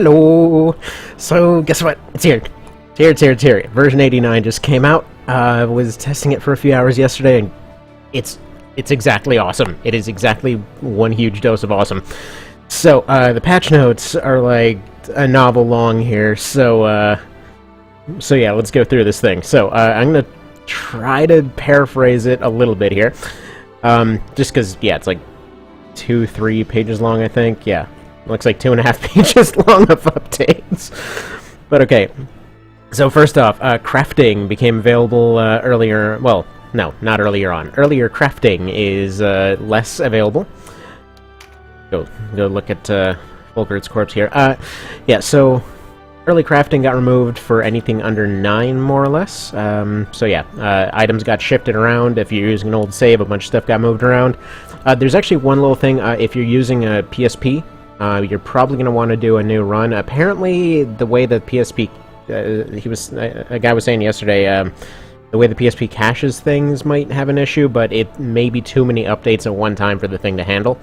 Hello! So, guess what? It's here. It's here. Version 89 just came out. Was testing it for a few hours yesterday, and it's exactly awesome. It is exactly one huge dose of awesome. So, the patch notes are like a novel long here, so yeah, let's go through this thing. So, I'm gonna try to paraphrase it a little bit here. Just because, yeah, it's like 2-3 pages long, I think. Yeah. Looks like 2.5 pages long of updates. But okay. So first off, crafting became available earlier. Well, no, not earlier on. Earlier crafting is less available. Go look at Volkert's corpse here. Yeah, so early crafting got removed for anything under 9, more or less. So yeah, items got shifted around. If you're using an old save, a bunch of stuff got moved around. There's actually one little thing. If you're using a PSP, you're probably going to want to do a new run. Apparently, the way the PSP, a guy was saying yesterday, the way the PSP caches things might have an issue, but it may be too many updates at one time for the thing to handle.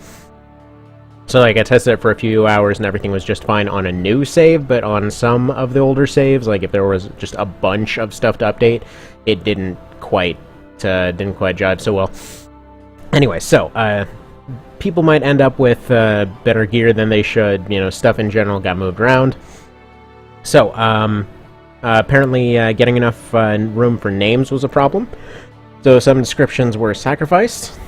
So, like, I tested it for a few hours and everything was just fine on a new save, but on some of the older saves, like if there was just a bunch of stuff to update, it didn't quite jive so well. Anyway, so, people might end up with better gear than they should. You know, stuff in general got moved around. So, apparently getting enough room for names was a problem. So some descriptions were sacrificed.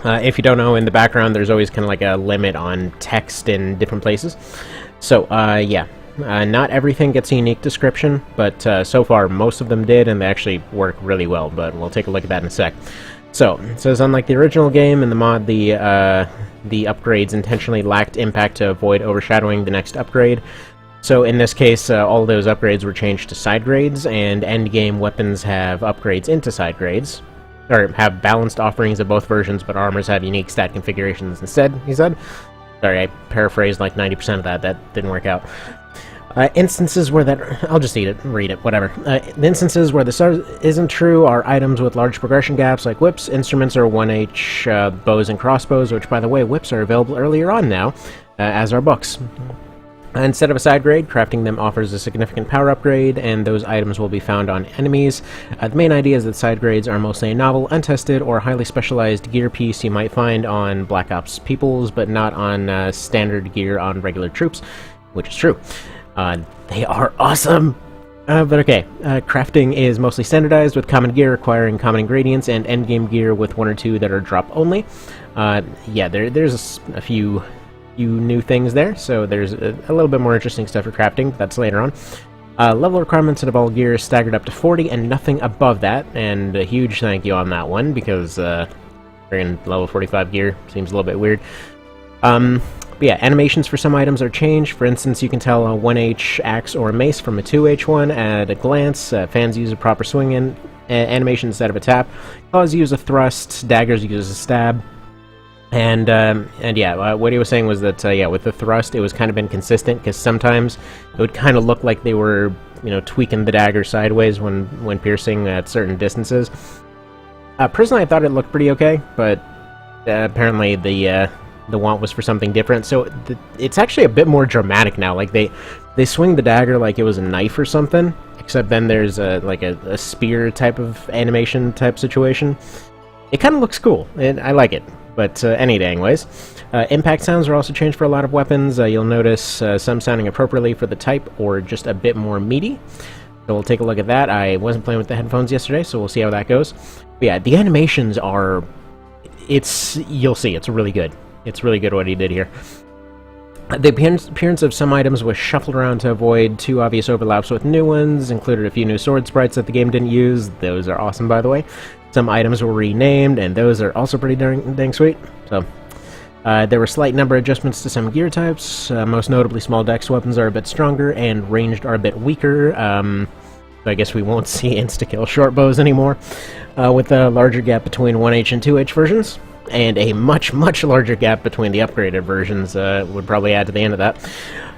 If you don't know, in the background there's always kind of like a limit on text in different places. So, yeah. Not everything gets a unique description, but so far most of them did, and they actually work really well, but we'll take a look at that in a sec. So, it says, unlike the original game, in the mod, the upgrades intentionally lacked impact to avoid overshadowing the next upgrade. So, in this case, all those upgrades were changed to side grades, and endgame weapons have upgrades into side grades, or have balanced offerings of both versions, but armors have unique stat configurations instead, he said. Sorry, I paraphrased like 90% of that. That didn't work out. Instances where that... I'll just read it, whatever. The instances where this isn't true are items with large progression gaps, like whips, instruments, or 1H bows and crossbows, which, by the way, whips are available earlier on now, as are books. Instead of a side grade, crafting them offers a significant power upgrade, and those items will be found on enemies. The main idea is that side grades are mostly a novel, untested, or highly specialized gear piece you might find on Black Ops peoples, but not on standard gear on regular troops, which is true. They are awesome! But okay, crafting is mostly standardized, with common gear requiring common ingredients, and endgame gear with 1 or 2 that are drop only. Yeah, there's a few new things there, so there's a little bit more interesting stuff for crafting. That's later on. Level requirements of all gear is staggered up to 40, and nothing above that, and a huge thank you on that one, because in level 45 gear seems a little bit weird. But yeah, animations for some items are changed. For instance, you can tell a 1H axe or mace from a 2H one at a glance. Fans use a proper swing animation instead of a tap. Claws use a thrust. Daggers use a stab. And yeah, what he was saying was that, yeah, with the thrust, it was kind of inconsistent, because sometimes it would kind of look like they were, you know, tweaking the dagger sideways when piercing at certain distances. Personally, I thought it looked pretty okay, but apparently the want was for something different. So it's actually a bit more dramatic now. Like they swing the dagger like it was a knife or something, except then there's like a spear type of animation type situation. It kind of looks cool, and I like it. But anyways, impact sounds are also changed for a lot of weapons. You'll notice some sounding appropriately for the type, or just a bit more meaty. So we'll take a look at that. I wasn't playing with the headphones yesterday, so we'll see how that goes. But yeah, the animations are... You'll see, it's really good. It's really good what he did here. The appearance of some items was shuffled around to avoid too obvious overlaps with new ones, included a few new sword sprites that the game didn't use. Those are awesome, by the way. Some items were renamed, and those are also pretty dang sweet. So, there were slight number adjustments to some gear types. Most notably, small dex weapons are a bit stronger, and ranged are a bit weaker. So I guess we won't see insta-kill short bows anymore, with a larger gap between 1H and 2H versions. And a much, much larger gap between the upgraded versions would probably add to the end of that.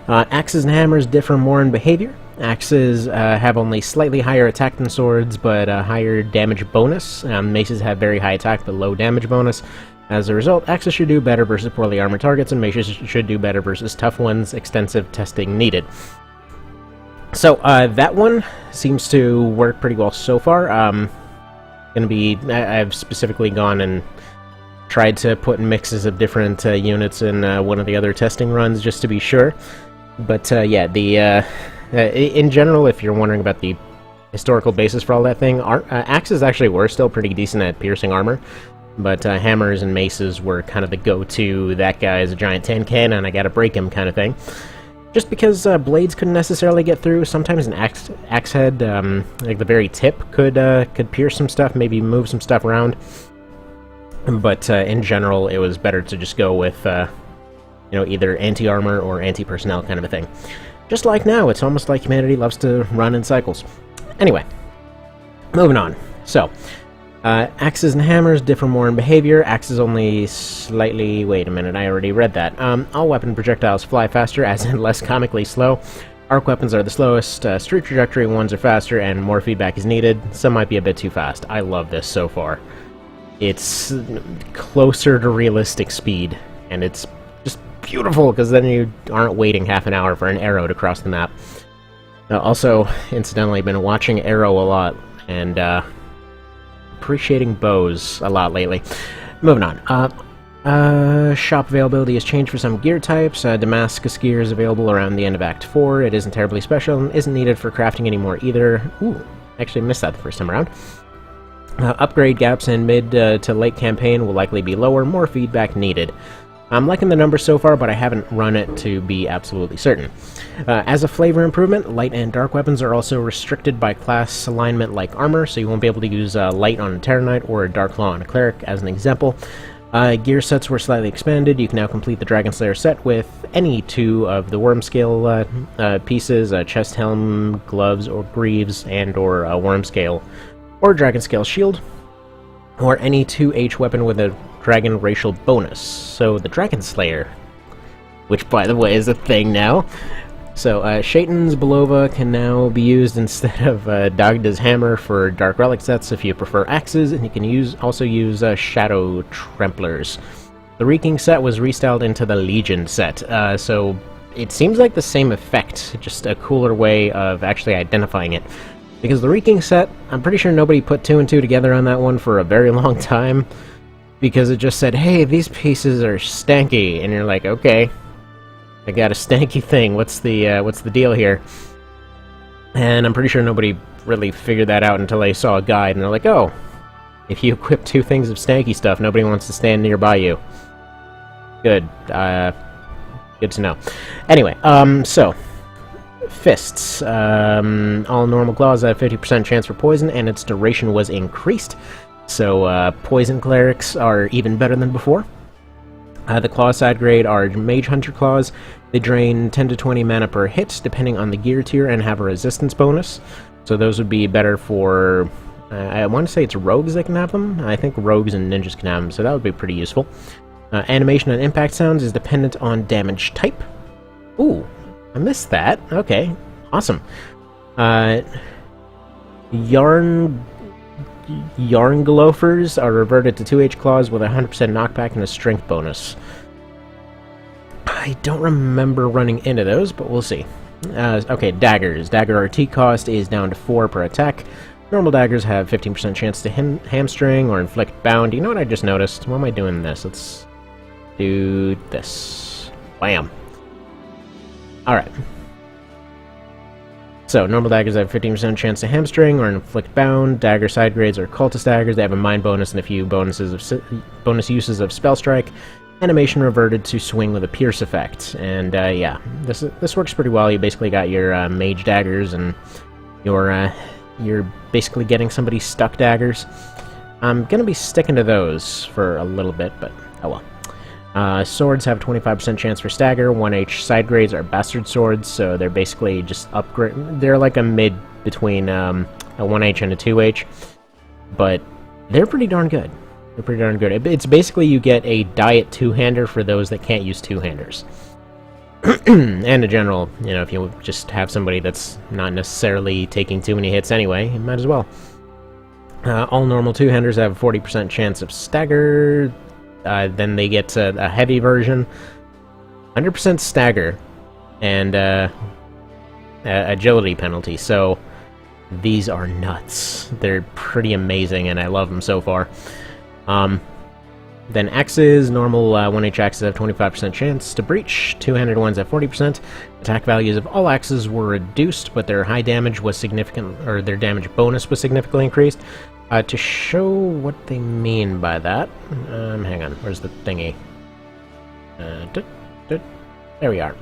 Axes and hammers differ more in behavior. Axes have only slightly higher attack than swords, but a higher damage bonus. Maces have very high attack but low damage bonus. As a result, axes should do better versus poorly armored targets, and maces should do better versus tough ones. Extensive testing needed. So, that one seems to work pretty well so far. I've specifically gone and tried to put mixes of different units in one of the other testing runs just to be sure. But yeah, in general, if you're wondering about the historical basis for all that thing, axes actually were still pretty decent at piercing armor, but hammers and maces were kind of the go-to. That guy is a giant tin cannon, I gotta break him kind of thing. Just because blades couldn't necessarily get through, sometimes an axe head, like the very tip, could pierce some stuff, maybe move some stuff around. But in general, it was better to just go with, either anti-armor or anti-personnel kind of a thing. Just like now, it's almost like humanity loves to run in cycles. Anyway, moving on. So, axes and hammers differ more in behavior. Axes only slightly... Wait a minute, I already read that. All weapon projectiles fly faster, as in less comically slow. Arc weapons are the slowest. Street trajectory ones are faster, and more feedback is needed. Some might be a bit too fast. I love this so far. It's closer to realistic speed, and it's just beautiful, because then you aren't waiting half an hour for an arrow to cross the map. Also, incidentally, been watching Arrow a lot, and appreciating bows a lot lately. Moving on. Shop availability has changed for some gear types. Damascus gear is available around the end of Act 4. It isn't terribly special and isn't needed for crafting anymore either. Ooh, actually missed that the first time around. Upgrade gaps in mid to late campaign will likely be lower, more feedback needed. I'm liking the numbers so far, but I haven't run it to be absolutely certain. As a flavor improvement, light and dark weapons are also restricted by class alignment like armor, so you won't be able to use light on a Terror Knight or a Dark Claw on a Cleric, as an example. Gear sets were slightly expanded. You can now complete the Dragon Slayer set with any two of the Worm Scale pieces, chest helm, gloves, or greaves, and or Worm Scale or Dragon Scale shield, or any 2H weapon with a dragon racial bonus. So the Dragon Slayer, which by the way is a thing now. So Shaitan's Belova can now be used instead of Dagda's Hammer for Dark Relic sets if you prefer axes, and you can also use Shadow Tremplers. The Reeking set was restyled into the Legion set, so it seems like the same effect, just a cooler way of actually identifying it. Because the Reeking set, I'm pretty sure nobody put 2 and 2 together on that one for a very long time, because it just said, hey, these pieces are stanky, and you're like, okay, I got a stanky thing, what's the deal here? And I'm pretty sure nobody really figured that out until they saw a guide, and they're like, oh, if you equip 2 things of stanky stuff, nobody wants to stand nearby you. Good, good to know. Anyway, so... Fists. All normal claws have 50% chance for poison, and its duration was increased. So, poison clerics are even better than before. The claw side grade are Mage Hunter claws. They drain 10 to 20 mana per hit, depending on the gear tier, and have a resistance bonus. So those would be better for... I want to say it's rogues that can have them. I think rogues and ninjas can have them, so that would be pretty useful. Animation and impact sounds is dependent on damage type. Ooh. I missed that. Okay, awesome. Yarn Gloafers are reverted to 2H claws with a 100% knockback and a strength bonus. I don't remember running into those, but we'll see. Okay, daggers. Dagger RT cost is down to 4 per attack. Normal daggers have 15% chance to hamstring or inflict bound. You know what I just noticed? Why am I doing this? Let's do this. Bam. Alright. So, normal daggers have 15% chance to hamstring or inflict bound. Dagger side grades are cultist daggers. They have a mind bonus and a few bonus uses of spell strike. Animation reverted to swing with a pierce effect. And yeah, this works pretty well. You basically got your mage daggers, and you're basically getting somebody's stuck daggers. I'm gonna be sticking to those for a little bit, but oh well. Swords have 25% chance for stagger. 1H side grades are bastard swords, so they're basically just upgrade. They're like a mid between a 1H and a 2H, but they're pretty darn good. They're pretty darn good. It's basically you get a diet two-hander for those that can't use two-handers. And in general, you know, if you just have somebody that's not necessarily taking too many hits anyway, you might as well. All normal two-handers have a 40% chance of stagger. Then they get a heavy version, 100% stagger, and agility penalty. So these are nuts. They're pretty amazing, and I love them so far. Then axes, normal 1H axes have 25% chance to breach, two-handed ones have 40%. Attack values of all axes were reduced, but their high damage was significant, or their damage bonus was significantly increased. To show what they mean by that, hang on, where's the thingy? There we are.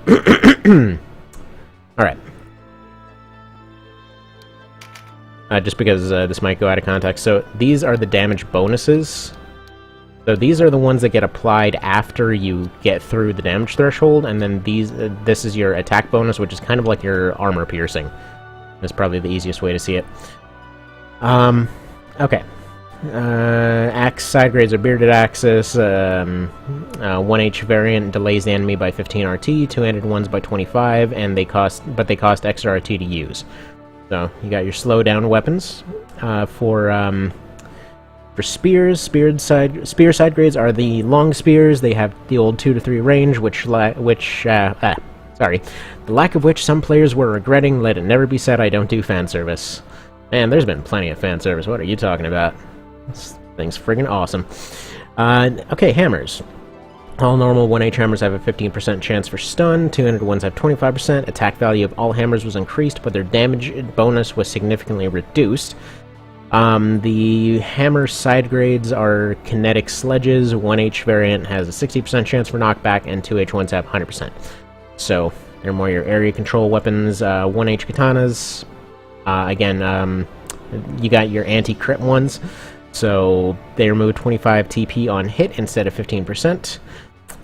Alright. Just because this might go out of context. So these are the damage bonuses. So these are the ones that get applied after you get through the damage threshold, and then this is your attack bonus, which is kind of like your armor piercing. That's probably the easiest way to see it. Okay. Axe side grades are bearded axis. 1H variant delays the enemy by 15 RT. Two-handed ones by 25, and they cost extra RT to use. So you got your slow down weapons. For spears, spear side grades are the long spears. They have the old 2 to 3 range, the lack of which some players were regretting. Let it never be said I don't do fan service. Man, there's been plenty of fan service. What are you talking about? This thing's friggin' awesome. Okay, hammers. All normal 1H hammers have a 15% chance for stun, two-handed ones have 25%. Attack value of all hammers was increased, but their damage bonus was significantly reduced. The hammer side grades are kinetic sledges. 1H variant has a 60% chance for knockback, and 2H ones have 100%. So, they're more your area control weapons. 1H katanas, again, you got your anti-crit ones. So, they remove 25 TP on hit instead of 15%.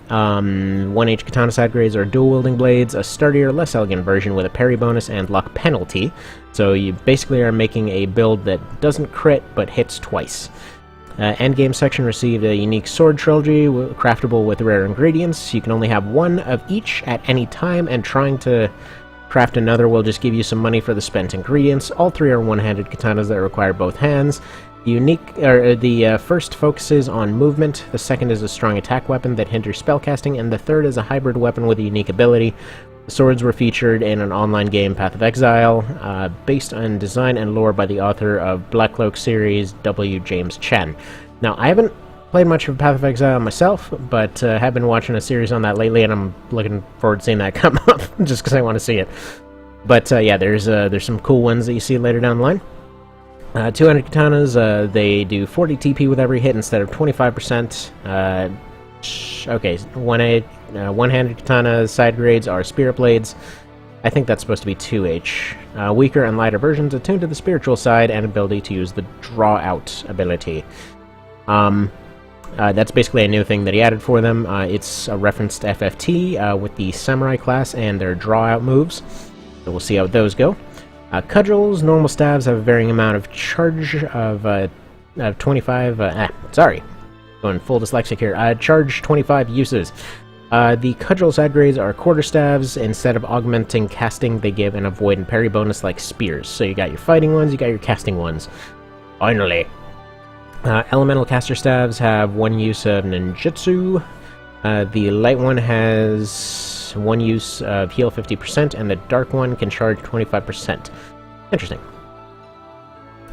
1H katana side grades are dual-wielding blades, a sturdier, less elegant version with a parry bonus and luck penalty. So you basically are making a build that doesn't crit, but hits twice. Endgame section received a unique sword trilogy, craftable with rare ingredients. You can only have one of each at any time, and trying to craft another will just give you some money for the spent ingredients. All three are one-handed katanas that require both hands. The first focuses on movement, the second is a strong attack weapon that hinders spellcasting, and the third is a hybrid weapon with a unique ability. The swords were featured in an online game, Path of Exile, based on design and lore by the author of Black Cloak series, W. James Chen. Now, I haven't played much of Path of Exile myself, but have been watching a series on that lately, and I'm looking forward to seeing that come up, just because I want to see it. But yeah, there's some cool ones that you see later down the line. 200 katanas, they do 40 TP with every hit instead of 25%. Okay, one-handed katana side grades are spirit blades. I think that's supposed to be 2H. Weaker and lighter versions attuned to the spiritual side and ability to use the draw out ability. That's basically a new thing that he added for them. It's a reference to FFT with the samurai class and their draw out moves. So we'll see how those go. Cudgels, normal staves have a varying amount of charge of 25, going full dyslexic here, charge 25 uses. The cudgel side grades are quarterstaves. Instead of augmenting casting, they give an avoid and parry bonus like spears. So you got your fighting ones, you got your casting ones. Finally. Elemental caster staves have one use of ninjutsu. The light one has one use of heal 50%, and the dark one can charge 25%. Interesting.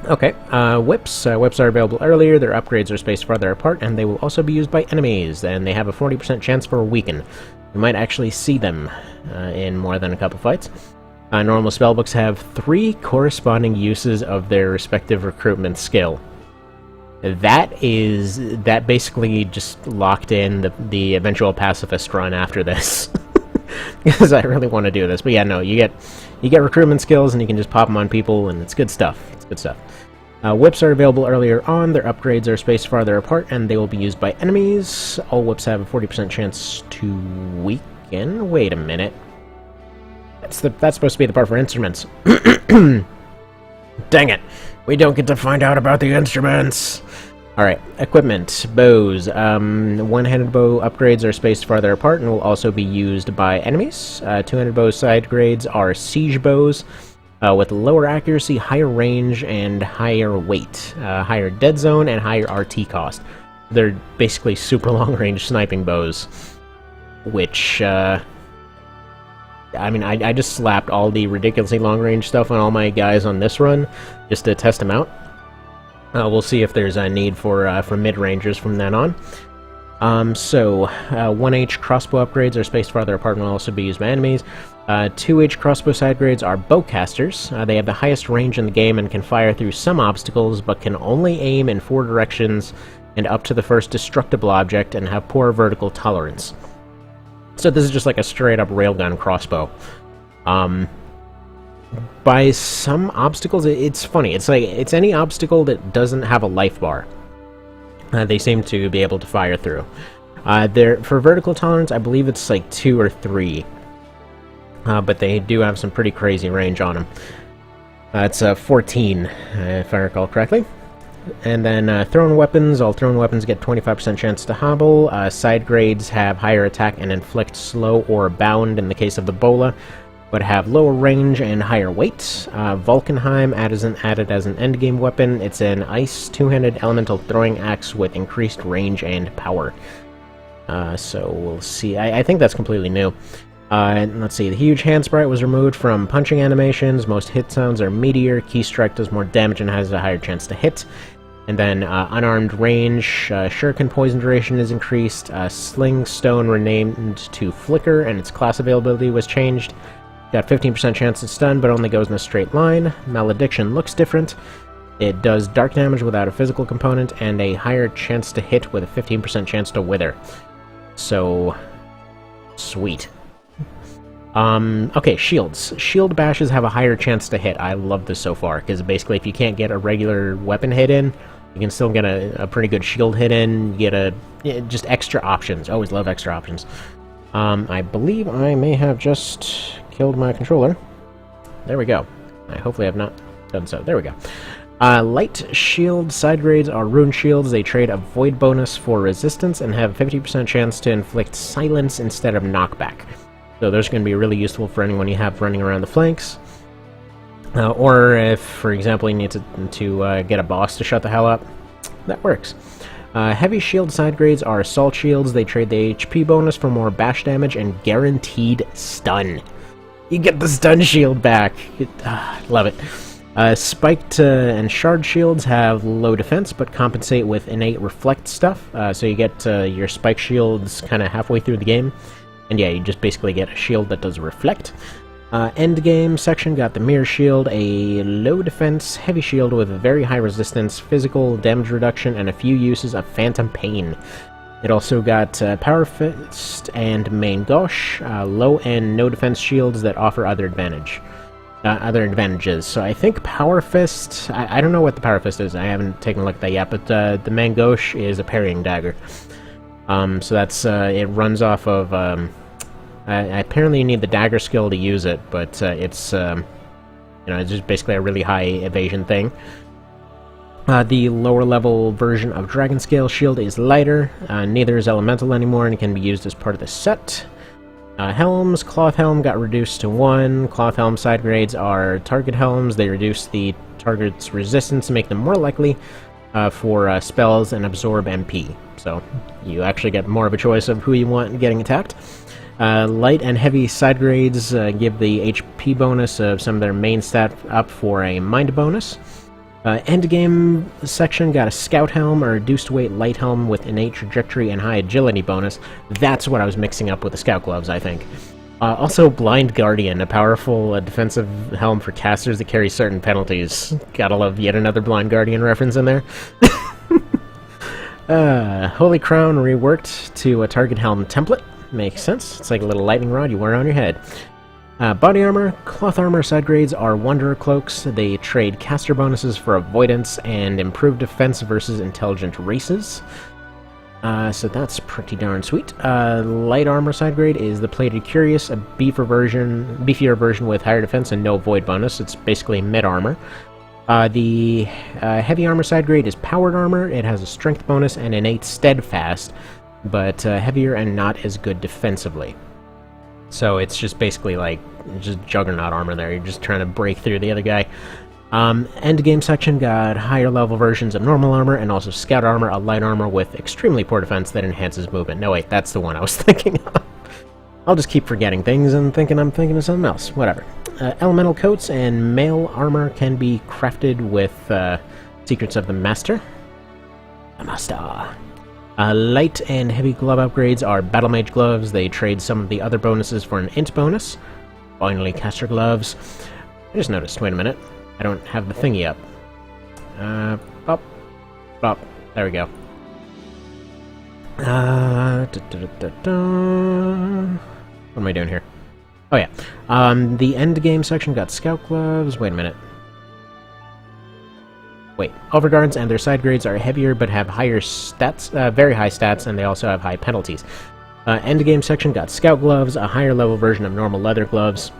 Okay, whips. Whips are available earlier, their upgrades are spaced farther apart, and they will also be used by enemies, and they have a 40% chance for a weaken. You might actually see them in more than a couple fights. Normal spellbooks have 3 corresponding uses of their respective recruitment skill. That basically just locked in the eventual pacifist run after this. Because I really want to do this. But yeah, no, you get recruitment skills and you can just pop them on people, and it's good stuff. It's good stuff. Whips are available earlier on, their upgrades are spaced farther apart, and they will be used by enemies. All whips have a 40% chance to weaken. Wait a minute. That's supposed to be the part for instruments. Dang it. We don't get to find out about the instruments. Alright, equipment. Bows. One-handed bow upgrades are spaced farther apart and will also be used by enemies. Two-handed bow side grades are siege bows with lower accuracy, higher range, and higher weight. Higher dead zone and higher RT cost. They're basically super long-range sniping bows, which, I mean, I just slapped all the ridiculously long-range stuff on all my guys on this run, just to test them out. We'll see if there's a need for mid-rangers from then on. 1H crossbow upgrades are spaced farther apart and will also be used by enemies. 2H crossbow side grades are bowcasters. They have the highest range in the game and can fire through some obstacles, but can only aim in 4 directions and up to the first destructible object, and have poor vertical tolerance. So this is just like a straight-up railgun crossbow. By some obstacles, it's funny. It's like, it's any obstacle that doesn't have a life bar. They seem to be able to fire through. For vertical tolerance, I believe it's like 2 or 3. But they do have some pretty crazy range on them. It's 14, if I recall correctly. And then thrown weapons. All thrown weapons get 25% chance to hobble. Side grades have higher attack and inflict slow or bound in the case of the bola, but have lower range and higher weight. Vulcanheim added as an endgame weapon. It's an ice two-handed elemental throwing axe with increased range and power. So we'll see. I think that's completely new. And let's see, the huge hand sprite was removed from punching animations. Most hit sounds are meteor. Key strike does more damage and has a higher chance to hit. And then unarmed range, shuriken poison duration is increased. Sling stone renamed to flicker, and its class availability was changed. Got 15% chance to stun, but only goes in a straight line. Malediction looks different. It does dark damage without a physical component, and a higher chance to hit with a 15% chance to wither. So, sweet. Okay, shields. Shield bashes have a higher chance to hit. I love this so far, because basically if you can't get a regular weapon hit in, you can still get a pretty good shield hit in, get just extra options. Always love extra options. I believe I may have just killed my controller. There we go. I hopefully have not done so. There we go. Light shield side grades are rune shields. They trade a void bonus for resistance and have a 50% chance to inflict silence instead of knockback. So those are going to be really useful for anyone you have running around the flanks. Or if, for example, you need to get a boss to shut the hell up. That works. Heavy shield side grades are assault shields. They trade the HP bonus for more bash damage and guaranteed stun. You get the stun shield back. Love it. Spiked and shard shields have low defense, but compensate with innate reflect stuff. So you get your spike shields kind of halfway through the game. And yeah, you just basically get a shield that does reflect. End game section got the mirror shield, a low defense heavy shield with very high resistance, physical damage reduction, and a few uses of phantom pain. It also got power fist and main gauche, low and no defense shields that offer other advantages. So I think power fist, I don't know what the power fist is. I haven't taken a look at that yet, but the main gauche is a parrying dagger. So that's it runs off of. Apparently, you need the dagger skill to use it, but it's it's just basically a really high evasion thing. The lower level version of Dragon Scale Shield is lighter. Neither is elemental anymore, and can be used as part of the set. Helms, Cloth Helm got reduced to 1. Cloth Helm side grades are target helms. They reduce the target's resistance to make them more likely for spells and absorb MP. So you actually get more of a choice of who you want getting attacked. Light and heavy side grades give the HP bonus of some of their main stat up for a mind bonus. Endgame section got a scout helm, a reduced weight light helm with innate trajectory and high agility bonus. That's what I was mixing up with the scout gloves, I think. Also, Blind Guardian, a powerful defensive helm for casters that carry certain penalties. Gotta love yet another Blind Guardian reference in there. Holy Crown reworked to a target helm template. Makes sense. It's like a little lightning rod you wear on your head. Body armor. Cloth armor side grades are Wanderer cloaks. They trade caster bonuses for avoidance and improved defense versus intelligent races. So that's pretty darn sweet. Light armor side grade is the Plated Curious, a beefier version with higher defense and no void bonus. It's basically mid armor. The heavy armor side grade is Powered armor. It has a strength bonus and innate steadfast, but heavier and not as good defensively. So it's just basically like just juggernaut armor there. You're just trying to break through the other guy. End game section got higher level versions of normal armor and also scout armor, a light armor with extremely poor defense that enhances movement. No, wait, that's the one I was thinking of. I'll just keep forgetting things and thinking I'm thinking of something else. Whatever. Elemental coats and mail armor can be crafted with Secrets of the Master. The Master. Light and heavy glove upgrades are Battle Mage gloves. They trade some of the other bonuses for an int bonus. Finally, caster gloves. I just noticed, wait a minute. I don't have the thingy up. Bop. Bop. There we go. What am I doing here? Oh yeah. The end game section got scout gloves. Wait a minute. Wait. Overguards and their side grades are heavier but have higher stats, very high stats, and they also have high penalties. End game section got scout gloves, a higher level version of normal leather gloves.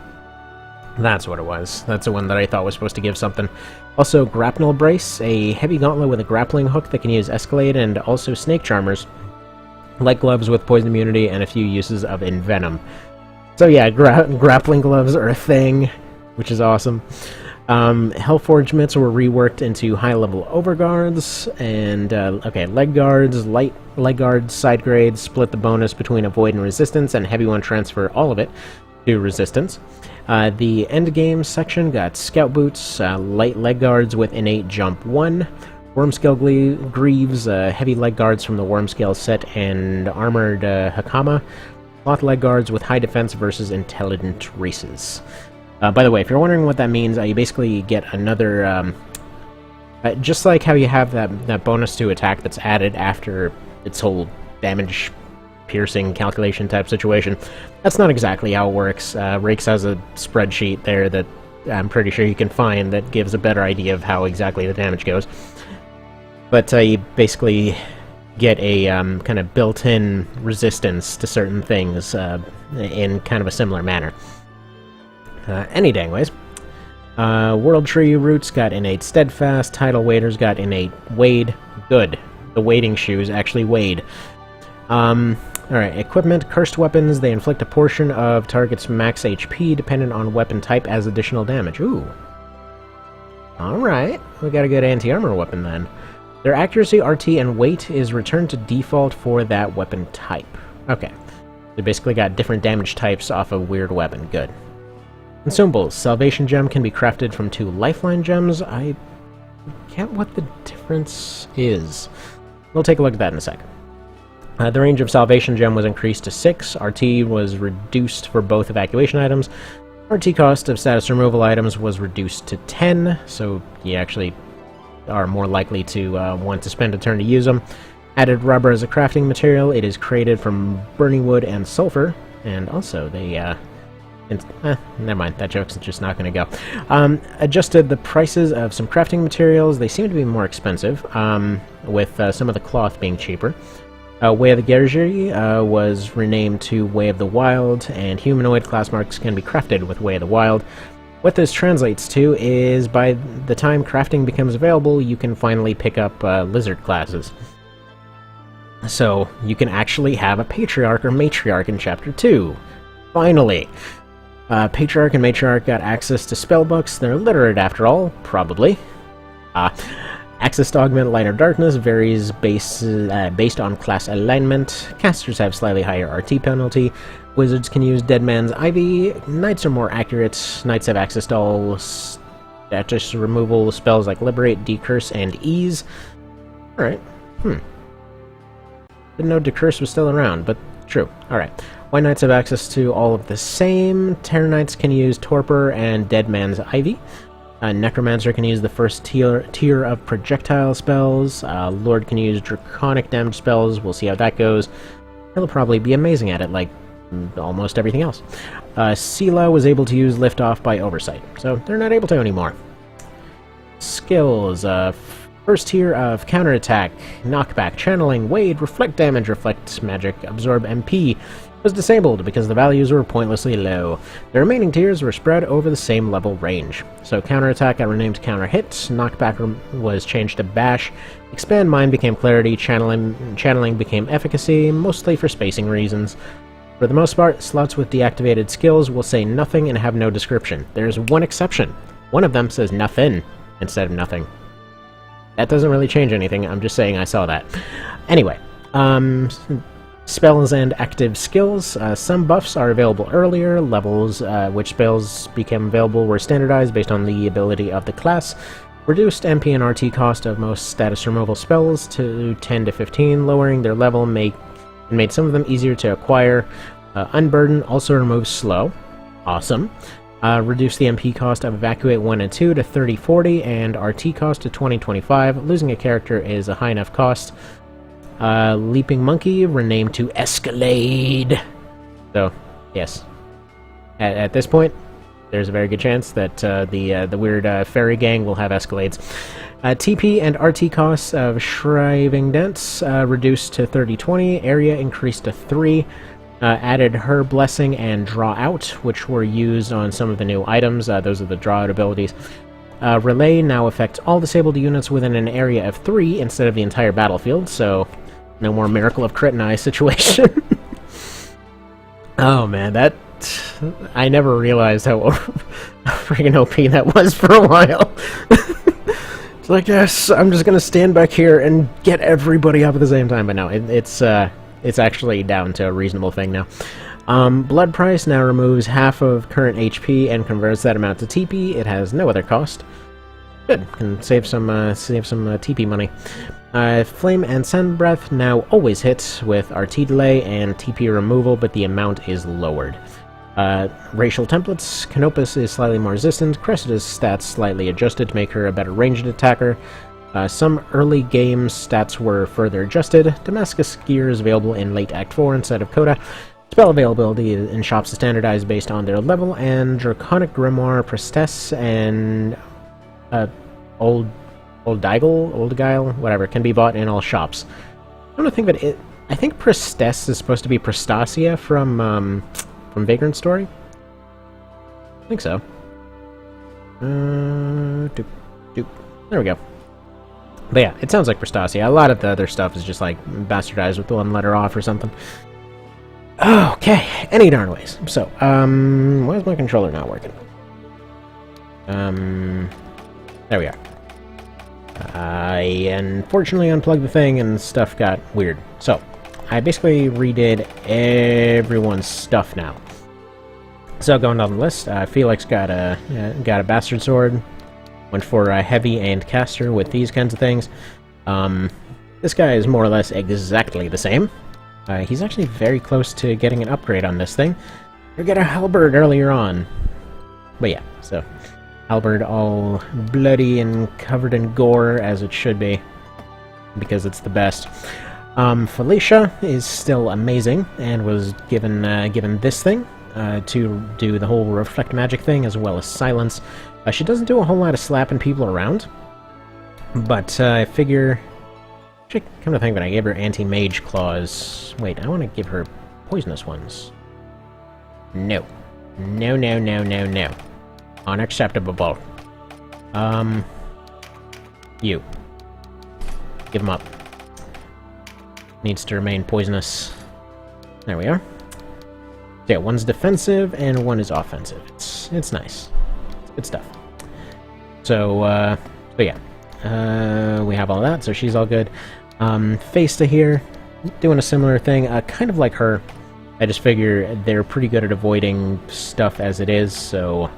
That's what it was. That's the one that I thought was supposed to give something. Also, grapnel brace, a heavy gauntlet with a grappling hook that can use escalade, and also snake charmers. Light gloves with poison immunity and a few uses of envenom. So yeah, grappling gloves are a thing, which is awesome. Hellforge mitts were reworked into high-level overguards, and, okay, leg guards, light leg guards, side grades, split the bonus between avoid and resistance, and heavy one transfer all of it to resistance. The endgame section got scout boots, light leg guards with innate jump 1, wormscale greaves, heavy leg guards from the wormscale set, and armored hakama, cloth leg guards with high defense versus intelligent races. By the way, if you're wondering what that means, you basically get another, just like how you have that bonus to attack that's added after its whole damage piercing calculation type situation. That's not exactly how it works. Rakes has a spreadsheet there that I'm pretty sure you can find that gives a better idea of how exactly the damage goes. But you basically get a kind of built-in resistance to certain things in kind of a similar manner. Any dang ways. World Tree Roots got innate Steadfast, Tidal Waders got innate Wade. Good. The wading shoes actually wade. Alright, equipment, cursed weapons, they inflict a portion of target's max HP dependent on weapon type as additional damage. Ooh. Alright, we got a good anti-armor weapon then. Their accuracy, RT, and weight is returned to default for that weapon type. Okay. They basically got different damage types off a weird weapon. Good. Consumables. Salvation Gem can be crafted from 2 Lifeline Gems. I get what the difference is. We'll take a look at that in a sec. The range of Salvation Gem was increased to 6. RT was reduced for both evacuation items. RT cost of status removal items was reduced to 10, so you actually are more likely to want to spend a turn to use them. Added rubber as a crafting material. It is created from burning wood and sulfur, and also they never mind, that joke's just not going to go. Adjusted the prices of some crafting materials. They seem to be more expensive, with some of the cloth being cheaper. Way of the Gergi was renamed to Way of the Wild, and humanoid class marks can be crafted with Way of the Wild. What this translates to is by the time crafting becomes available, you can finally pick up lizard classes. So you can actually have a Patriarch or Matriarch in Chapter 2. Finally! Patriarch and Matriarch got access to spellbooks. They're literate after all, probably. Access to Augment Light or Darkness varies based on class alignment. Casters have slightly higher RT penalty. Wizards can use Dead Man's Ivy. Knights are more accurate. Knights have access to all status removal spells like Liberate, Decurse, and Ease. Alright. Didn't know Decurse was still around, but true. Alright. White Knights have access to all of the same. Terror Knights can use Torpor and Dead Man's Ivy. Necromancer can use the first tier of projectile spells. Lord can use draconic damage spells. We'll see how that goes. He'll probably be amazing at it, like almost everything else. Sela was able to use Liftoff by Oversight, so they're not able to anymore. Skills. First tier of Counterattack, Knockback, Channeling, Wade, Reflect Damage, Reflect Magic, Absorb MP was disabled because the values were pointlessly low. The remaining tiers were spread over the same level range. So Counterattack got renamed Counter Hit, Knockback was changed to Bash, Expand Mind became Clarity, Channeling became Efficacy, mostly for spacing reasons. For the most part, slots with deactivated skills will say nothing and have no description. There's one exception. One of them says nothing. instead of nothing. That doesn't really change anything, I'm just saying I saw that. Anyway, spells and active skills. Some buffs are available earlier. Levels, which spells became available were standardized based on the ability of the class. Reduced MP and RT cost of most status removal spells to 10 to 15, lowering their level and made some of them easier to acquire. Unburden also removes slow. Awesome. Reduce the MP cost of Evacuate 1 and 2 to 30-40, and RT cost to 20-25. Losing a character is a high enough cost. Leaping Monkey, renamed to Escalade. So, yes. At this point, there's a very good chance that the weird fairy gang will have Escalades. TP and RT costs of Shriving Dents reduced to 30-20. Area increased to 3. Added Her Blessing and Draw Out, which were used on some of the new items. Those are the Draw Out abilities. Relay now affects all disabled units within an area of 3 instead of the entire battlefield, so no more Miracle of Crit and Eye situation. Oh man, that... I never realized how freaking OP that was for a while. It's like, yes, I'm just gonna stand back here and get everybody up at the same time, but no, it's actually down to a reasonable thing now. Blood Price now removes half of current HP and converts that amount to TP. It has no other cost. Good, can save some TP money. Flame and Sand Breath now always hit with RT delay and TP removal, but the amount is lowered. Racial templates. Canopus is slightly more resistant. Cressida's stats slightly adjusted to make her a better ranged attacker. Some early game stats were further adjusted. Damascus gear is available in late Act 4 instead of Coda. Spell availability in shops is standardized based on their level, and Draconic Grimoire, Priestess, and Old Guile, whatever, can be bought in all shops. I don't think that it... I think Priestess is supposed to be Pristasia from Vagrant Story? I think so. There we go. But yeah, it sounds like Pristasia. A lot of the other stuff is just like bastardized with one letter off or something. Okay, any darn ways. So, why is my controller not working? There we are. I unfortunately unplugged the thing and stuff got weird. So, I basically redid everyone's stuff now. So, going down the list, Felix got a Bastard Sword. Went for a Heavy and Caster with these kinds of things. This guy is more or less exactly the same. He's actually very close to getting an upgrade on this thing. You get a Halberd earlier on. But yeah, so Halberd all bloody and covered in gore, as it should be, because it's the best. Felicia is still amazing, and was given this thing to do the whole Reflect Magic thing, as well as Silence. She doesn't do a whole lot of slapping people around, but I figure... Actually, come to think of it, I gave her Anti-Mage Claws. Wait, I want to give her poisonous ones. No. No, no, no, no, no. Unacceptable. You. Give him up. Needs to remain poisonous. There we are. Yeah, one's defensive and one is offensive. It's nice. Good stuff. So, yeah. We have all that, so she's all good. Faista here, doing a similar thing, kind of like her. I just figure they're pretty good at avoiding stuff as it is, so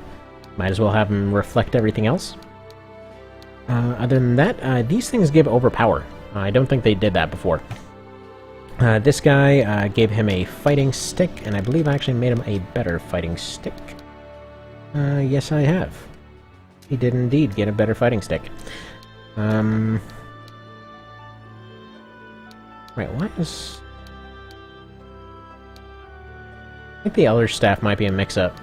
might as well have them reflect everything else. Other than that, these things give overpower. I don't think they did that before. This guy gave him a fighting stick, and I believe I actually made him a better fighting stick. Yes, I have. He did indeed get a better fighting stick. Right, why is... I think the Elder Staff might be a mix-up.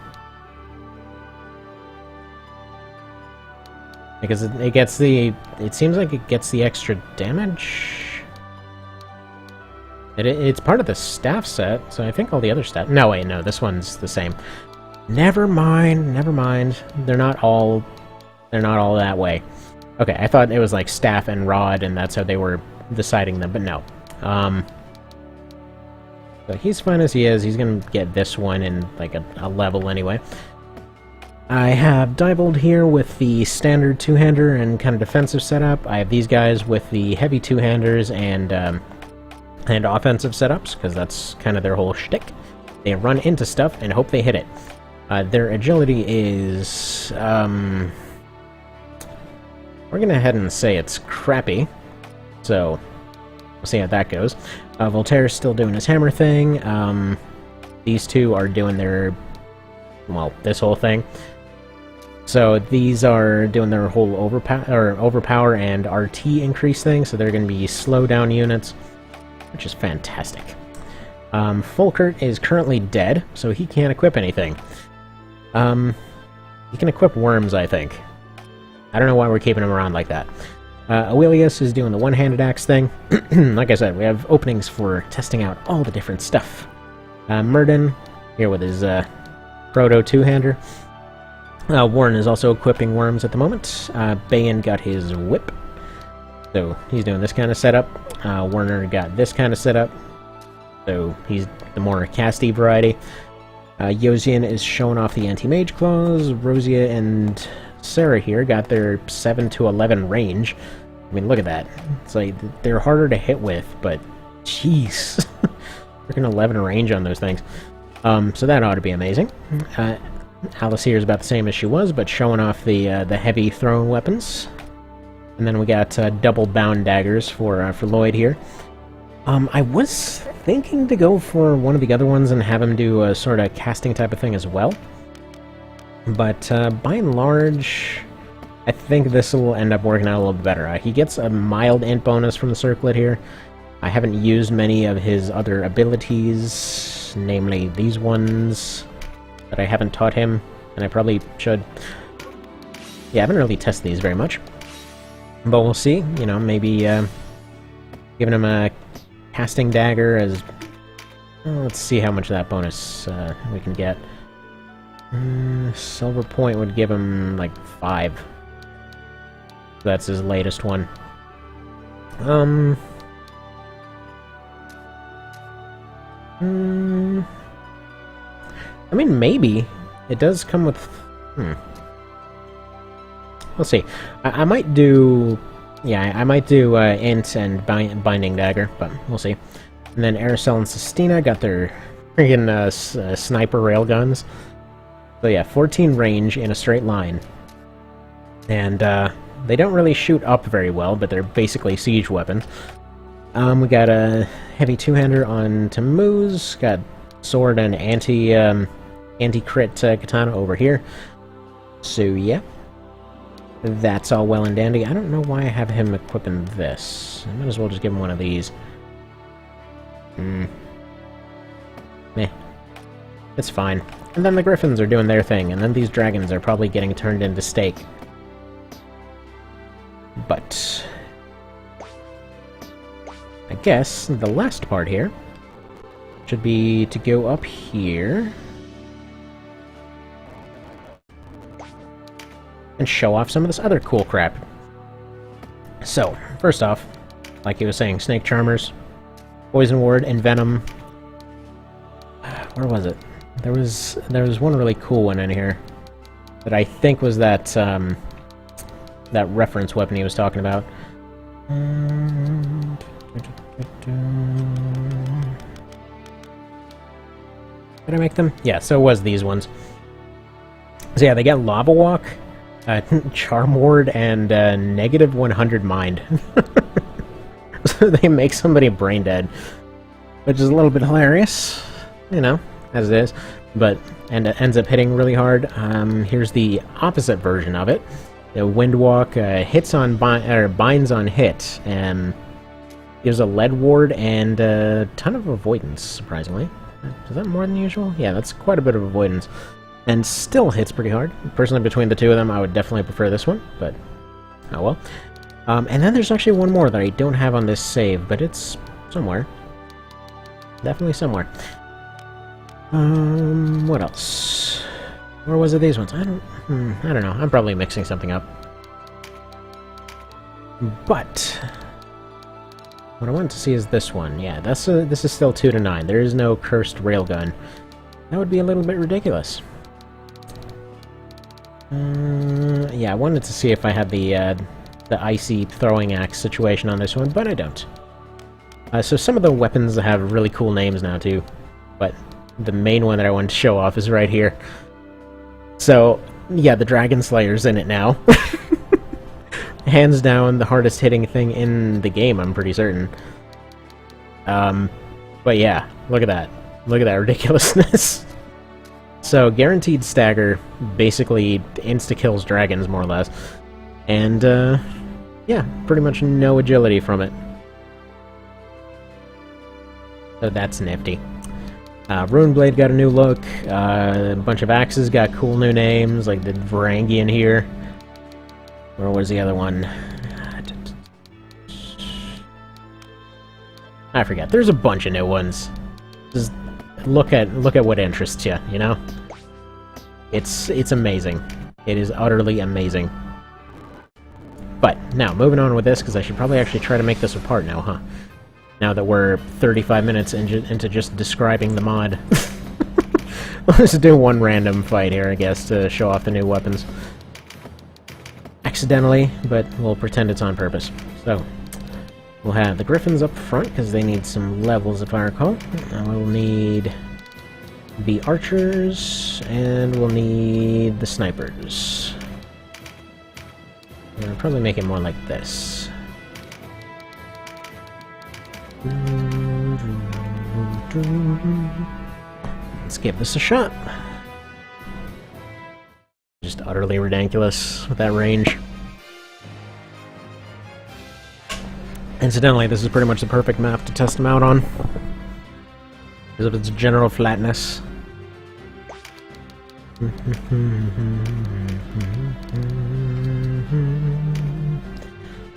Because it gets the... It seems like it gets the extra damage? It's part of the staff set, so I think all the other staff... No, wait, no, this one's the same. Never mind, never mind. They're not all that way. Okay, I thought it was like staff and rod, and that's how they were deciding them, but no. So he's fine as he is. He's gonna get this one in like a level anyway. I have Diebold here with the standard two-hander and kind of defensive setup. I have these guys with the heavy two-handers and offensive setups, because that's kind of their whole shtick. They run into stuff and hope they hit it. Their agility is... we're going to head and say it's crappy. So, we'll see how that goes. Voltaire's still doing his hammer thing. These two are doing their... well, this whole thing. So these are doing their whole overpower and RT increase thing, so they're going to be slow down units, which is fantastic. Fulkert is currently dead, so he can't equip anything. He can equip worms, I think. I don't know why we're keeping him around like that. Aurelius is doing the one-handed axe thing. Like I said, we have openings for testing out all the different stuff. Murden, here with his proto two-hander. Warren is also equipping worms at the moment. Bayan got his whip, so he's doing this kind of setup. Werner got this kind of setup, so he's the more casty variety. Yosian is showing off the anti-mage claws. Rosia and Sarah here got their 7 to 11 range. I mean, look at that. It's like, they're harder to hit with, but jeez. Freaking 11 range on those things. So that ought to be amazing. Alice here is about the same as she was, but showing off the heavy throwing weapons. And then we got double bound daggers for Lloyd here. I was thinking to go for one of the other ones and have him do a sort of casting type of thing as well. But by and large, I think this will end up working out a little bit better. He gets a mild int bonus from the circlet here. I haven't used many of his other abilities, namely these ones that I haven't taught him, and I probably should. Yeah, I haven't really tested these very much. But we'll see, you know, maybe giving him a casting dagger as... well, let's see how much of that bonus we can get. Silver point would give him, like, 5. That's his latest one. I mean, maybe. It does come with... We'll see. I might do... yeah, I might do Int and Binding Dagger, but we'll see. And then Aracel and Sistina got their friggin' sniper railguns. So yeah, 14 range in a straight line. And they don't really shoot up very well, but they're basically siege weapons. We got a heavy two-hander on Tammuz, got sword and anti-crit katana over here. So yeah, that's all well and dandy. I don't know why I have him equipping this. I might as well just give him one of these. Meh. It's fine. And then the griffins are doing their thing, and then these dragons are probably getting turned into steak. But I guess the last part here should be to go up here and show off some of this other cool crap. So, first off, like he was saying, Snake Charmers, Poison Ward, and Venom. Where was it? There was one really cool one in here that I think was that that reference weapon he was talking about. Did I make them? Yeah, so it was these ones. So yeah, they get Lava Walk, Charm Ward, and negative 100 Mind. So they make somebody brain dead, which is a little bit hilarious, you know, as it is, but and it ends up hitting really hard. Here's the opposite version of it. The Wind Walk hits on binds on hit, and gives a lead ward and a ton of avoidance, surprisingly. Is that more than usual? Yeah, that's quite a bit of avoidance. And still hits pretty hard. Personally, between the two of them, I would definitely prefer this one, but oh well. And then there's actually one more that I don't have on this save, but it's somewhere. Definitely somewhere. What else? Or was it these ones? I don't know. I'm probably mixing something up. But what I wanted to see is this one. Yeah, this is still 2 to 9. There is no cursed railgun. That would be a little bit ridiculous. Yeah, I wanted to see if I had the icy throwing axe situation on this one, but I don't. So some of the weapons have really cool names now, too. But the main one that I wanted to show off is right here. So, yeah, the Dragon Slayer's in it now. Hands down, the hardest hitting thing in the game, I'm pretty certain. But yeah, look at that. Look at that ridiculousness. So, guaranteed stagger basically insta-kills dragons, more or less. And, yeah, pretty much no agility from it. So that's nifty. Runeblade got a new look. A bunch of axes got cool new names, like the Varangian here. Where was the other one? I forget. There's a bunch of new ones. Just look at what interests you, you know? It's amazing. It is utterly amazing. But, now, moving on with this, because I should probably actually try to make this a part now, huh? Now that we're 35 minutes into just describing the mod. Let's do one random fight here, I guess, to show off the new weapons. Accidentally, but we'll pretend it's on purpose. So, we'll have the Griffins up front, because they need some levels, if I recall. We'll need the Archers, and we'll need the Snipers. I'll probably make it more like this. Let's give this a shot. Just utterly ridiculous with that range. Incidentally, this is pretty much the perfect map to test them out on, because of its general flatness.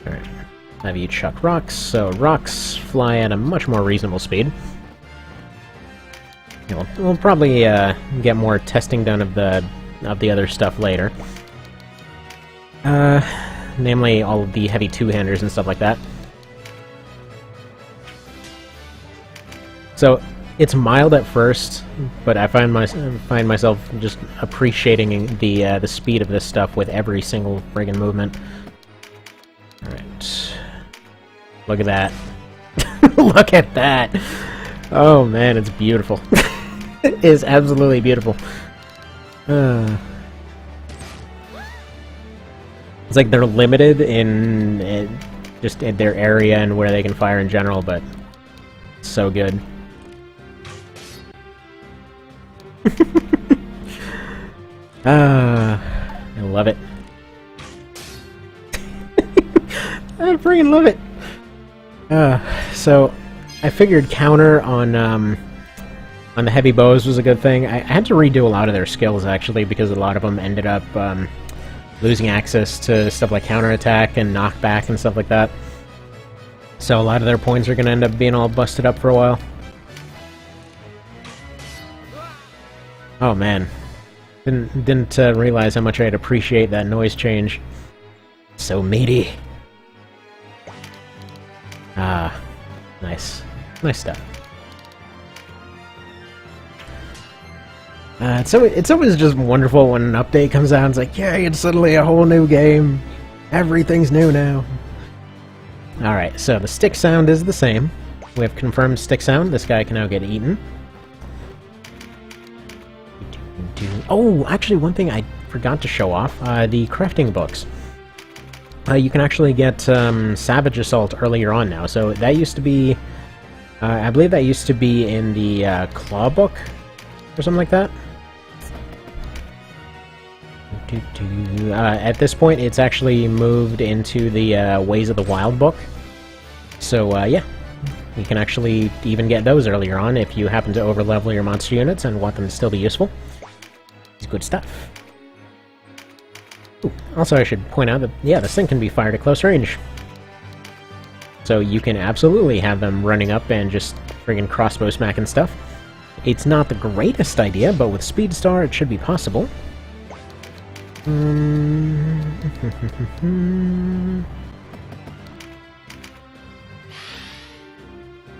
Alright. Have you chuck rocks, so rocks fly at a much more reasonable speed. We'll probably get more testing done of the other stuff later. Namely all of the heavy two-handers and stuff like that. So it's mild at first, but I find myself just appreciating the speed of this stuff with every single friggin' movement. All right. Look at that. Look at that! Oh man, it's beautiful. It is absolutely beautiful. It's like they're limited in just in their area and where they can fire in general, but it's so good. I love it. I freaking love it. So I figured counter on the heavy bows was a good thing. I had to redo a lot of their skills actually, because a lot of them ended up losing access to stuff like counterattack and knockback and stuff like that. So a lot of their points are going to end up being all busted up for a while. Oh man, didn't realize how much I'd appreciate that noise change. So meaty. Ah, nice. Nice stuff. So it's always just wonderful when an update comes out and it's like, yay, it's suddenly a whole new game. Everything's new now. Alright, so the stick sound is the same. We have confirmed stick sound. This guy can now get eaten. Oh, actually, one thing I forgot to show off. The crafting books. You can actually get Savage Assault earlier on now. So that used to be... I believe that used to be in the Claw book, or something like that. At this point, it's actually moved into the Ways of the Wild book. So, yeah. You can actually even get those earlier on if you happen to overlevel your monster units and want them to still be useful. It's good stuff. Ooh, also, I should point out that, yeah, this thing can be fired at close range. So you can absolutely have them running up and just friggin' crossbow smacking stuff. It's not the greatest idea, but with Speed Star it should be possible.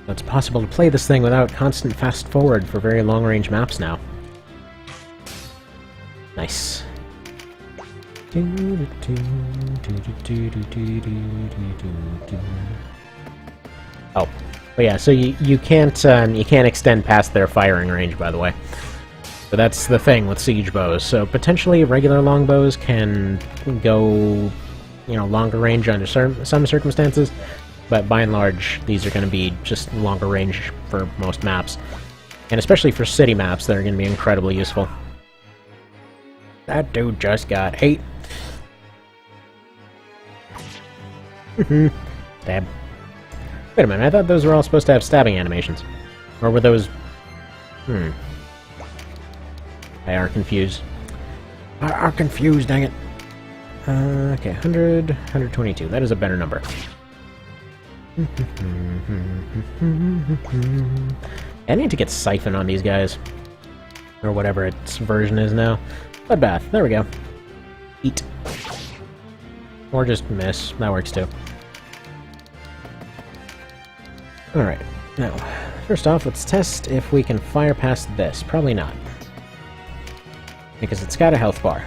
It's possible to play this thing without constant fast forward for very long range maps now. Nice. Oh, but yeah. So you can't extend past their firing range, by the way. So that's the thing with siege bows. So potentially regular longbows can go, longer range under some circumstances, but by and large, these are going to be just longer range for most maps, and especially for city maps, they're going to be incredibly useful. That dude just got 8. Stab. Wait a minute, I thought those were all supposed to have stabbing animations. Or were those... I are confused. I are confused, dang it. Okay, 100, 122. That is a better number. I need to get Siphon on these guys. Or whatever its version is now. Bloodbath, there we go. Eat. Or just miss, that works too. Alright, now, first off, let's test if we can fire past this. Probably not. Because it's got a health bar.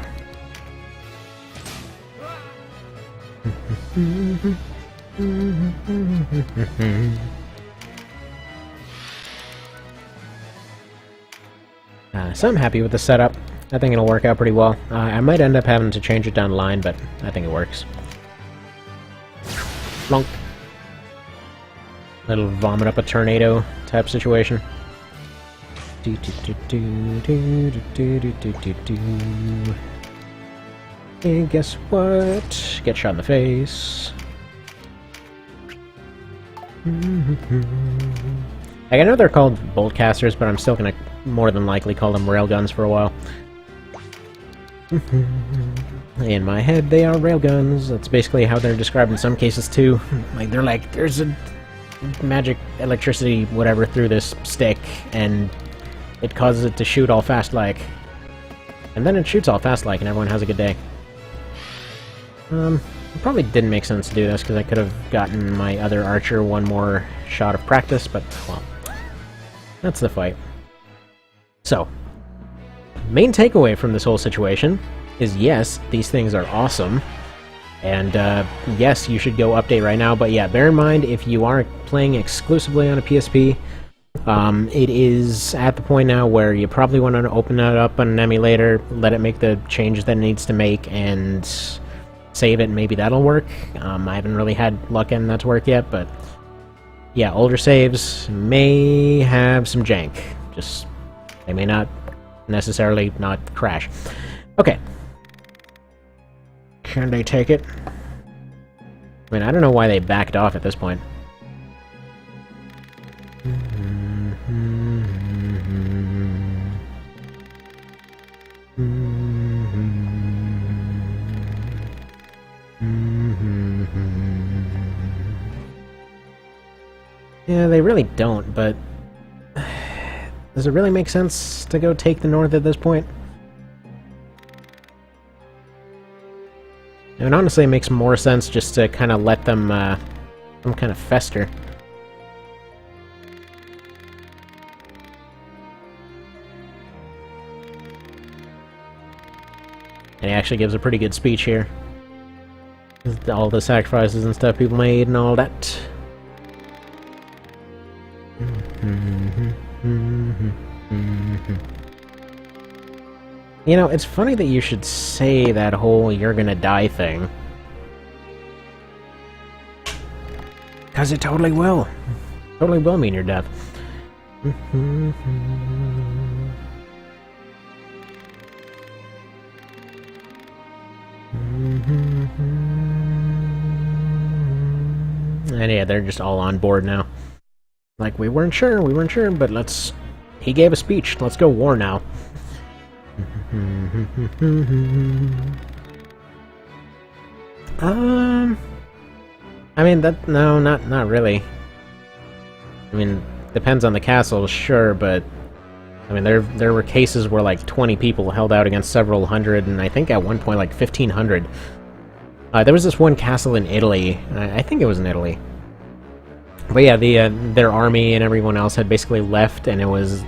So I'm happy with the setup. I think it'll work out pretty well. I might end up having to change it down the line, but I think it works. Flunk. Little vomit up a tornado type situation. And guess what? Get shot in the face. Like, I know they're called bolt casters, but I'm still gonna more than likely call them railguns for a while. In my head, they are railguns. That's basically how they're described in some cases too. Like, they're like, there's a magic electricity whatever through this stick, and it causes it to shoot all fast like. And then it shoots all fast like, and everyone has a good day. It probably didn't make sense to do this, because I could have gotten my other archer one more shot of practice, but, well, that's the fight. So, main takeaway from this whole situation is, yes, these things are awesome, and yes, you should go update right now, but yeah, bear in mind, if you are playing exclusively on a PSP, it is at the point now where you probably want to open it up on an emulator, let it make the changes that it needs to make, and save it, and maybe that'll work. I haven't really had luck in that to work yet, but yeah, older saves may have some jank. Just, they may not necessarily not crash. Okay. Can they take it? I mean, I don't know why they backed off at this point. Yeah, they really don't, but does it really make sense to go take the north at this point? I mean, honestly, it makes more sense just to kind of let them kind of fester. And he actually gives a pretty good speech here. All the sacrifices and stuff people made and all that. You know, it's funny that you should say that whole "you're gonna die" thing. Because it totally will. Totally will mean your death. And yeah, they're just all on board now. Like, we weren't sure, but let's... He gave a speech, let's go war now. I mean, no, not really. I mean, depends on the castle, sure, but... I mean, there were cases where, like, 20 people held out against several hundred, and I think at one point, like, 1,500. There was this one castle in Italy, I think it was in Italy. But yeah, their army and everyone else had basically left, and it was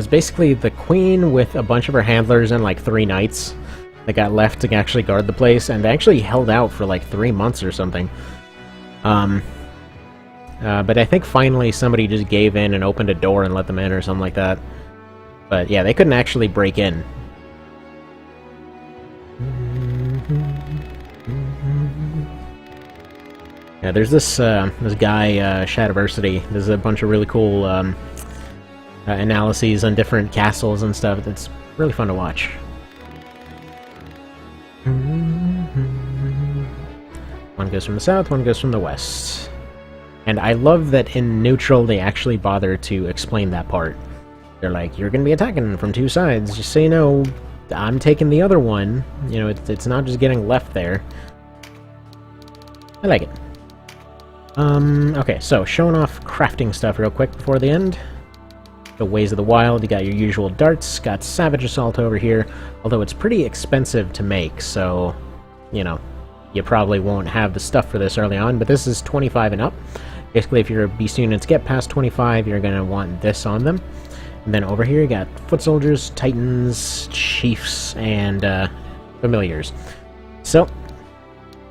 basically the queen with a bunch of her handlers and like 3 knights. that got left to actually guard the place, and they actually held out for like 3 months or something. But I think finally somebody just gave in and opened a door and let them in or something like that. But yeah, they couldn't actually break in. Yeah, there's this guy, Shadiversity. There's a bunch of really cool analyses on different castles and stuff. That's really fun to watch. One goes from the south, one goes from the west. And I love that in neutral they actually bother to explain that part. They're like, you're going to be attacking from 2 sides, just so you know, I'm taking the other one. You know, it's not just getting left there. I like it. Okay, so showing off crafting stuff real quick before the end. The Ways of the Wild, you got your usual darts, got Savage Assault over here, although it's pretty expensive to make, so, you know, you probably won't have the stuff for this early on, but this is 25 and up. Basically, if your beast units get past 25, you're going to want this on them. And then over here, you got Foot Soldiers, Titans, Chiefs, and Familiars. So,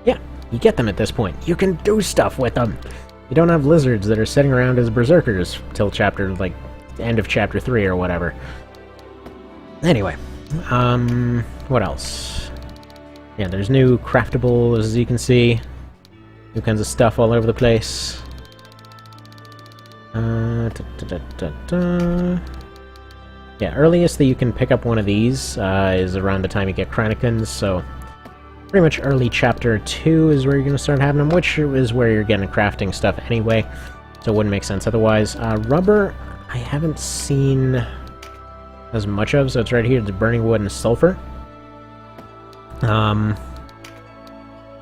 yeah, you get them at this point. You can do stuff with them. You don't have lizards that are sitting around as berserkers till chapter, like, end of chapter 3 or whatever. Anyway, what else? Yeah, there's new craftables, as you can see. New kinds of stuff all over the place. Yeah, earliest that you can pick up one of these is around the time you get Chronicons, so pretty much early chapter 2 is where you're going to start having them, which is where you're getting crafting stuff anyway, so it wouldn't make sense otherwise. Rubber, I haven't seen as much of, so it's right here, it's burning wood and sulfur.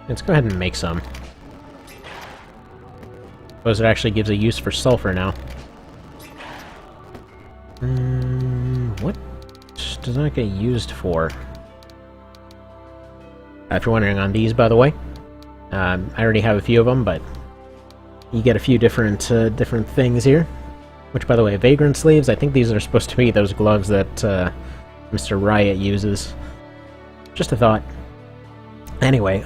Let's go ahead and make some. Suppose it actually gives a use for sulfur now. What does that get used for? If you're wondering on these, by the way, I already have a few of them, but you get a few different things here. Which, by the way, Vagrant Sleeves, I think these are supposed to be those gloves that Mr. Riot uses. Just a thought. Anyway,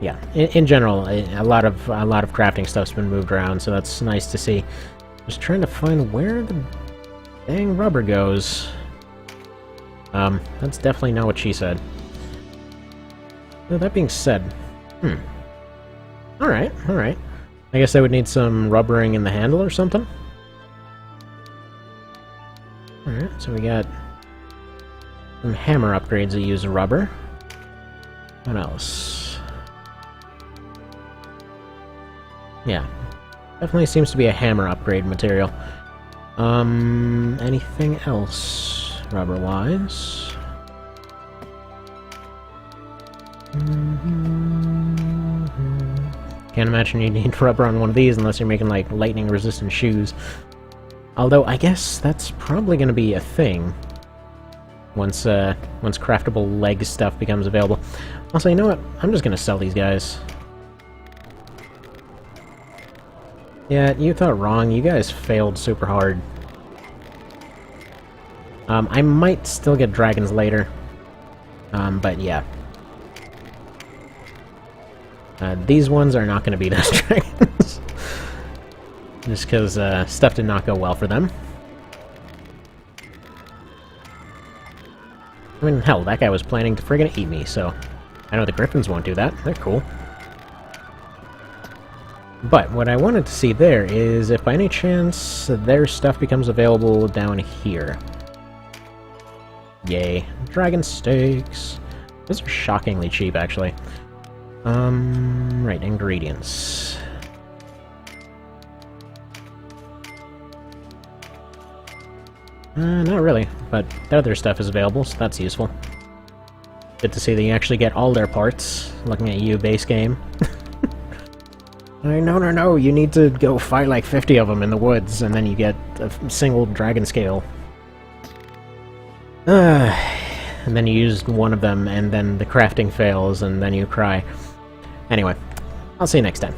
yeah, in general, a lot of crafting stuff's been moved around, so that's nice to see. Just trying to find where the dang rubber goes. That's definitely not what she said. Well, that being said, alright. I guess I would need some rubbering in the handle or something. Alright, so we got some hammer upgrades that use rubber. What else? Yeah. Definitely seems to be a hammer upgrade material. Anything else rubber-wise? Can't imagine you need rubber on one of these unless you're making, like, lightning-resistant shoes. Although, I guess that's probably going to be a thing once craftable leg stuff becomes available. Also, you know what? I'm just going to sell these guys. Yeah, you thought wrong. You guys failed super hard. I might still get dragons later. But yeah. These ones are not going to be those dragons. Just because stuff did not go well for them. I mean, hell, that guy was planning to friggin' eat me, so I know the griffins won't do that. They're cool. But what I wanted to see there is if by any chance their stuff becomes available down here. Yay. Dragon steaks. Those are shockingly cheap, actually. Right, ingredients. Not really, but the other stuff is available, so that's useful. Good to see that you actually get all their parts, looking at you, base game. No, you need to go fight like 50 of them in the woods, and then you get a single dragon scale. And then you use one of them, and then the crafting fails, and then you cry. Anyway, I'll see you next time.